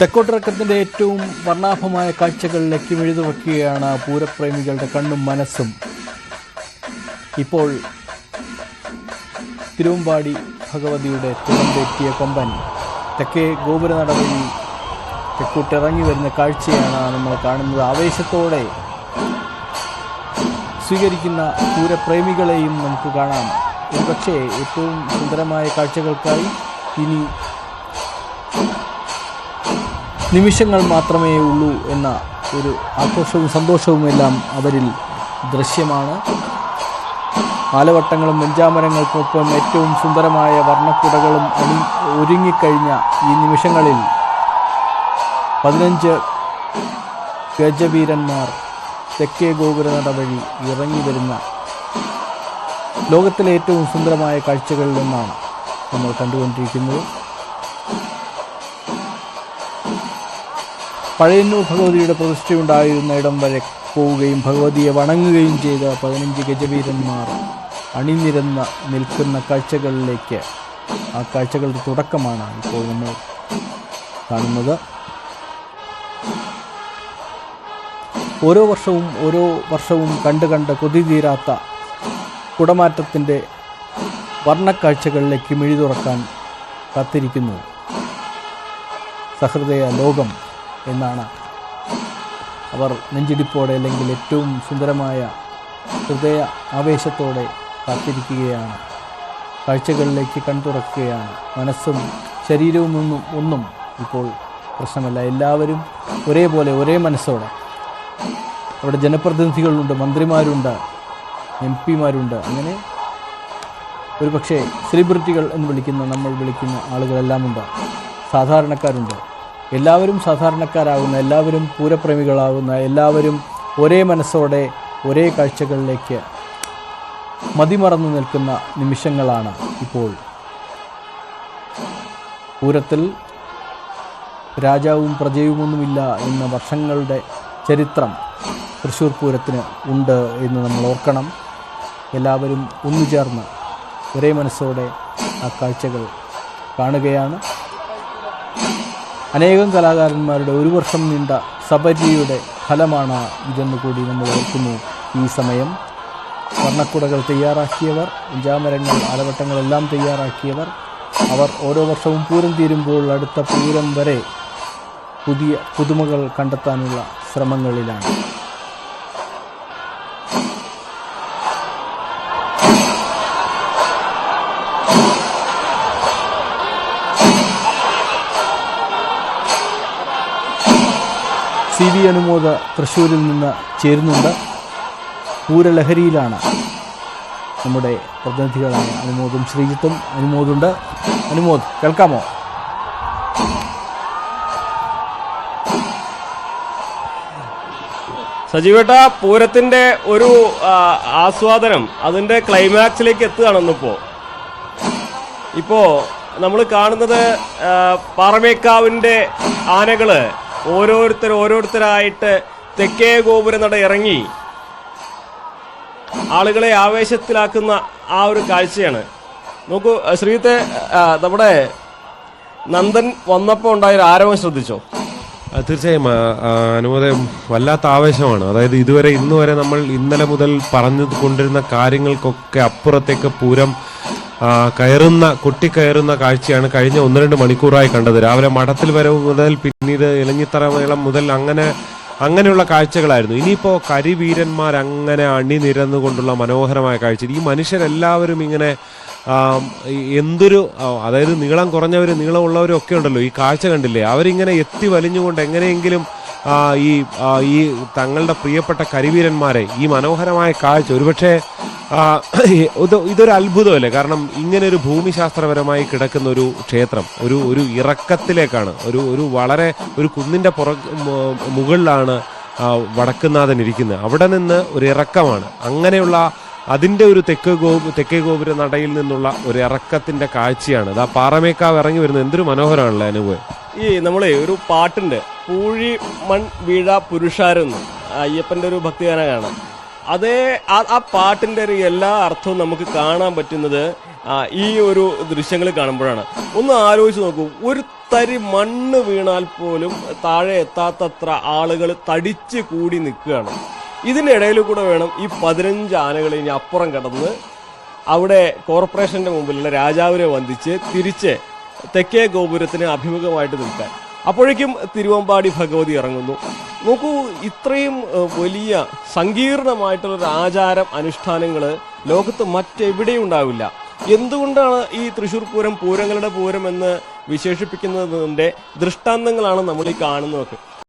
തെക്കോട്ടിറക്കത്തിൻ്റെ ഏറ്റവും വർണ്ണാഭമായ കാഴ്ചകളിലേക്ക് മെഴുതുവയ്ക്കുകയാണ് പൂരപ്രേമികളുടെ കണ്ണും മനസ്സും. ഇപ്പോൾ തിരുവമ്പാടി ഭഗവതിയുടെ തിടമ്പേറ്റിയ കൊമ്പൻ തെക്കേ ഗോപുരനട വഴി തെക്കോട്ടിറങ്ങി വരുന്ന കാഴ്ചയാണ് നമ്മൾ കാണുന്നത്. ആവേശത്തോടെ സ്വീകരിക്കുന്ന പൂരപ്രേമികളെയും നമുക്ക് കാണാം. ഒരുപക്ഷേ ഏറ്റവും സുന്ദരമായ കാഴ്ചകൾക്കായി ഇനി നിമിഷങ്ങൾ മാത്രമേ ഉള്ളൂ എന്ന ഒരു ആഘോഷവും സന്തോഷവുമെല്ലാം അവരിൽ ദൃശ്യമാണ്. ആലവട്ടങ്ങളും വെഞ്ചാമരങ്ങൾക്കൊപ്പം ഏറ്റവും സുന്ദരമായ വർണ്ണക്കുടകളും ഒരുങ്ങിക്കഴിഞ്ഞ ഈ നിമിഷങ്ങളിൽ 15 ഗജവീരന്മാർ തെക്കേ ഗോപുരനട വഴി ഇറങ്ങി വരുന്ന ലോകത്തിലെ ഏറ്റവും സുന്ദരമായ കാഴ്ചകളിലൊന്നാണ് നമ്മൾ കണ്ടുകൊണ്ടിരിക്കുന്നത്. പഴയന്നൂർ ഭഗവതിയുടെ പ്രതിഷ്ഠയുണ്ടായിരുന്ന ഇടം വരെ പോവുകയും ഭഗവതിയെ വണങ്ങുകയും ചെയ്ത 15 ഗജവീരന്മാർ അണിനിരന്ന് നിൽക്കുന്ന കാഴ്ചകളിലേക്ക്, ആ കാഴ്ചകളുടെ തുടക്കമാണ് ഇപ്പോൾ നമ്മൾ കാണുന്നത്. ഓരോ വർഷവും കണ്ട് കൊതി തീരാത്ത കുടമാറ്റത്തിൻ്റെ വർണ്ണക്കാഴ്ചകളിലേക്ക് മിഴി തുറക്കാൻ കാത്തിരിക്കുന്നു സഹൃദയ ലോകം എന്നാണ് അവർ നെഞ്ചിടിപ്പോടെ, അല്ലെങ്കിൽ ഏറ്റവും സുന്ദരമായ ഹൃദയ ആവേശത്തോടെ കാത്തിരിക്കുകയാണ്. കാഴ്ചകളിലേക്ക് കൺതുറക്കുകയാണ്. മനസ്സും ശരീരവും ഒന്നും ഇപ്പോൾ പ്രശ്നമല്ല. എല്ലാവരും ഒരേപോലെ ഒരേ മനസ്സോടെ. അവിടെ ജനപ്രതിനിധികളുണ്ട്, മന്ത്രിമാരുണ്ട്, MP-മാരുണ്ട്, അങ്ങനെ ഒരു പക്ഷേ സെലിബ്രിറ്റികൾ എന്ന് നമ്മൾ വിളിക്കുന്ന ആളുകളെല്ലാമുണ്ട്. സാധാരണക്കാരുണ്ട്. എല്ലാവരും സാധാരണക്കാരാകുന്ന, എല്ലാവരും പൂരപ്രേമികളാകുന്ന, എല്ലാവരും ഒരേ മനസ്സോടെ ഒരേ കാഴ്ചകളിലേക്ക് മതിമറന്നു നിൽക്കുന്ന നിമിഷങ്ങളാണ് ഇപ്പോൾ. പൂരത്തിൽ രാജാവും പ്രജയുമൊന്നുമില്ല എന്ന വർഷങ്ങളുടെ ചരിത്രം തൃശ്ശൂർ പൂരത്തിന് ഉണ്ട് എന്ന് നമ്മൾ ഓർക്കണം. എല്ലാവരും ഒന്നുചേർന്ന് ഒരേ മനസ്സോടെ ആ കാഴ്ചകൾ കാണുകയാണ്. അനേകം കലാകാരന്മാരുടെ ഒരു വർഷം നീണ്ട സബരിയുടെ ഫലമാണ് ഇതെന്ന് കൂടി നമ്മൾ ഓർക്കുന്നു. ഈ സമയം വർണ്ണക്കുടകൾ തയ്യാറാക്കിയവർ, വെഞ്ചാമരങ്ങൾ, ആലവട്ടങ്ങളെല്ലാം തയ്യാറാക്കിയവർ, അവർ ഓരോ വർഷവും പൂരം തീരുമ്പോൾ അടുത്ത പൂരം വരെ പുതിയ പുതുമകൾ കണ്ടെത്താനുള്ള ശ്രമങ്ങളിലാണ്. CV അനുമോദ് തൃശ്ശൂരിൽ നിന്ന് ചേരുന്നുണ്ട്. പൂരലഹരിയിലാണ് നമ്മുടെ പ്രതിനിധികളായ അനുമോദും ശ്രീജിത്തും. അനുമോദുണ്ട്. അനുമോദ്, കേൾക്കാമോ? സജീവേട്ട, പൂരത്തിന്റെ ഒരു ആസ്വാദനം അതിന്റെ ക്ലൈമാക്സിലേക്ക് എത്തുകയാണെന്നിപ്പോ നമ്മൾ കാണുന്നത് പാറമേക്കാവിന്റെ ആനകള് ഓരോരുത്തരായിട്ട് തെക്കേ ഗോപുരനട ഇറങ്ങി ആളുകളെ ആവേശത്തിലാക്കുന്ന ആ ഒരു കാഴ്ചയാണ്. നോക്കൂ ശ്രീത്തെ, നമ്മുടെ നന്ദൻ വന്നപ്പോൾ ഉണ്ടായൊരു ആരവം ശ്രദ്ധിച്ചോ? തീർച്ചയായും അനുമോദം വല്ലാത്ത ആവേശമാണ്. അതായത് ഇതുവരെ ഇന്നുവരെ നമ്മൾ ഇന്നലെ മുതൽ പറഞ്ഞു കൊണ്ടിരുന്ന കാര്യങ്ങൾക്കൊക്കെ അപ്പുറത്തേക്ക് പൂരം കൊട്ടിക്കയറുന്ന കാഴ്ചയാണ് കഴിഞ്ഞ 1-2 മണിക്കൂറായി കണ്ടത്. രാവിലെ മഠത്തിൽ വരവ് മുതൽ പിന്നീട് ഇലഞ്ഞിത്തറ മേളം മുതൽ അങ്ങനെയുള്ള കാഴ്ചകളായിരുന്നു. ഇനിയിപ്പോൾ കരിവീരന്മാർ അങ്ങനെ അണിനിരന്നുകൊണ്ടുള്ള മനോഹരമായ കാഴ്ച. ഈ മനുഷ്യരെല്ലാവരും ഇങ്ങനെ അതായത് നീളം കുറഞ്ഞവരും നീളമുള്ളവരും ഒക്കെ ഉണ്ടല്ലോ, ഈ കാഴ്ച കണ്ടില്ലേ? അവരിങ്ങനെ എത്തി വലിഞ്ഞുകൊണ്ട് എങ്ങനെയെങ്കിലും ഈ തങ്ങളുടെ പ്രിയപ്പെട്ട കരിവീരന്മാരെ ഈ മനോഹരമായ കാഴ്ച, ഒരുപക്ഷെ ഇതൊരു അത്ഭുതമല്ലേ? കാരണം ഇങ്ങനെ ഒരു ഭൂമിശാസ്ത്രപരമായി കിടക്കുന്ന ഒരു ക്ഷേത്രം ഒരു ഇറക്കത്തിലേക്കാണ്, വളരെ ഒരു കുന്നിൻ്റെ മുകളിലാണ് വടക്കുന്നാഥൻ ഇരിക്കുന്നത്. അവിടെ നിന്ന് ഒരു ഇറക്കമാണ്. അങ്ങനെയുള്ള അതിൻ്റെ ഒരു തെക്കേ ഗോപുര നടയിൽ നിന്നുള്ള ഒരു ഇറക്കത്തിൻ്റെ കാഴ്ചയാണ്. ആ പാറമേക്കാവ് ഇറങ്ങി വരുന്നത് എന്തൊരു മനോഹരമാണല്ലോ അനുഭവം. ഈ നമ്മളെ ഒരു പാട്ടുണ്ട്, പൂഴി മൺ വീഴ പുരുഷാരെന്ന്, അയ്യപ്പൻ്റെ ഒരു ഭക്തിഗാനമാണ്. അതേ ആ പാട്ടിൻ്റെ ഒരു എല്ലാ അർത്ഥവും നമുക്ക് കാണാൻ പറ്റുന്നത് ഈ ഒരു ദൃശ്യങ്ങൾ കാണുമ്പോഴാണ്. ഒന്ന് ആലോചിച്ച് നോക്കൂ, ഒരു തരി മണ്ണ് വീണാൽ പോലും താഴെ എത്താത്തത്ര ആളുകൾ തടിച്ച് കൂടി നിൽക്കുകയാണ്. ഇതിനിടയിൽ കൂടെ വേണം ഈ 15 ആനകൾ ഇനി അപ്പുറം കടന്ന് അവിടെ കോർപ്പറേഷന്റെ മുമ്പിലുള്ള രാജാവിനെ വന്ദിച്ച് തിരിച്ച് തെക്കേ ഗോപുരത്തിന് അഭിമുഖമായിട്ട് നിൽക്കാൻ. അപ്പോഴേക്കും തിരുവമ്പാടി ഭഗവതി ഇറങ്ങുന്നു. നോക്കൂ, ഇത്രയും വലിയ സങ്കീർണമായിട്ടുള്ളൊരു ആചാരം അനുഷ്ഠാനങ്ങൾ ലോകത്ത് മറ്റെവിടെയും ഉണ്ടാവില്ല. എന്തുകൊണ്ടാണ് ഈ തൃശ്ശൂർ പൂരം പൂരങ്ങളുടെ പൂരം എന്ന് വിശേഷിപ്പിക്കുന്നതിൻ്റെ ദൃഷ്ടാന്തങ്ങളാണ് നമ്മൾ ഈ കാണുന്നതൊക്കെ.